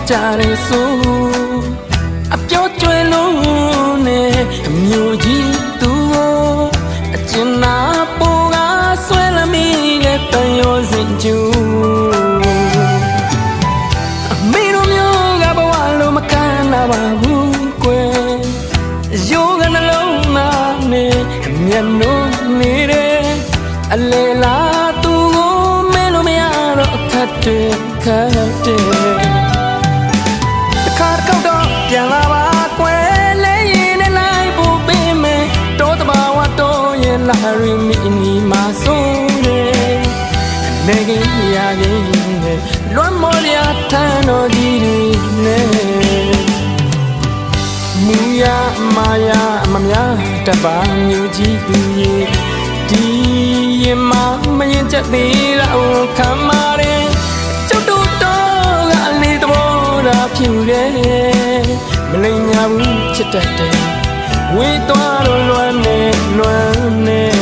ကြတယ်ဆိုအပြောကျွဲလုံးနဲ့အမျိုးကြီးသူကိုအကျဉ်းနာပိုကဆွဲလမိတဲ့တန်ရောစင်ကျူအမေတို့မျိုးကဘဝလုံးမခံနာပါဘူးကွယ်ယောဂနှလုံးသားနဲ့မျက်နှာနေတဲ့အလေလာသူကိုမဲလို့မရတော့အခက်တွေခက်တယ်တစ်ခါတစ်ခေါက်တော့ပြန်လာပါကွယ်လဲရင်နဲ့လိုက်ဖို့ပေးမယ်တောတဘာဝတော့ရင်လာရီမီနီမာဆုံးတယ်နေခင်ရခင်နဲ့လွမ်းမော်ရထမ်းတော်ကြီးတွေနဲ့မူရမာရမများတပါမျိုးကြီးကြီးဒီရင်မမရင်ချက်သေးတော့ခံမာတယ်ကျုပ်တို့တော့ကအလေးသဘောသာဖြူတယ်မလိမ်ညာဘူးချစ်တတ်တယ်ဝေးသွားတော့လွမ်းနေ